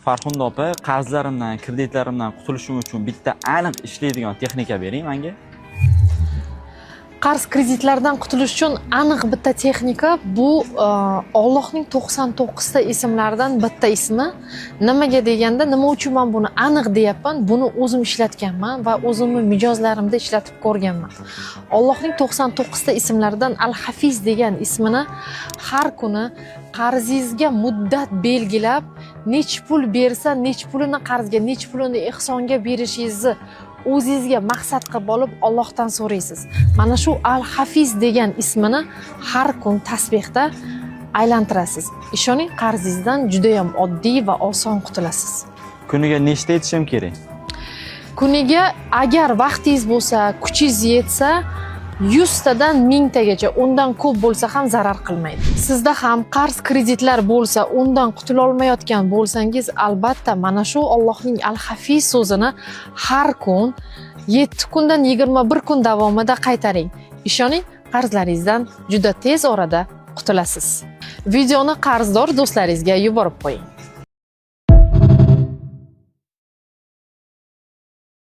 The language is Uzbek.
Farxunda opa, qarzlarimdan, kreditlarimdan qutulishim uchun bitta aniq ishlaydigan texnika bering menga. Qarz kreditlardan qutulish uchun aniq bitta texnika bu Allohning 99 ta ismlaridan bitta ismi. Nimaga deganda, nima uchun men buni aniq deyapman? Buni o'zim ishlatganman va o'zimning mijozlarimda ishlatib ko'rganman. Allohning 99 ta ismlaridan Al-Hafiz degan ismini har kuni qarzingizga muddat belgilab, nech pul bersa, nech pulini qarzga, nech pulini ehsonga berishingizni o'zingizga maqsad qilib olib Allohdan so'raysiz. Mana shu Al-Hafiz degan ismini har kun tasbihda aylantirasiz. Ishoning, qarzingizdan juda ham oddiy va oson qutulasiz. Kuniga nechta aytishim kerak? Kuniga agar vaqtingiz bo'lsa, kuchingiz yetsa, 100 tadan 1000 tagacha, undan ko'p bo'lsa ham zarar qilmaydi. Sizda ham qarz kreditlar bo'lsa, undan qutula olmayotgan bo'lsangiz, albatta mana shu Allohning Al-Hafiz so'zini har kun 7 kundan 21 kun davomida qaytaring. Ishoning, qarzlaringizdan juda tez orada qutulasiz. Videoni qarzdor do'stlaringizga yuborib qo'ying.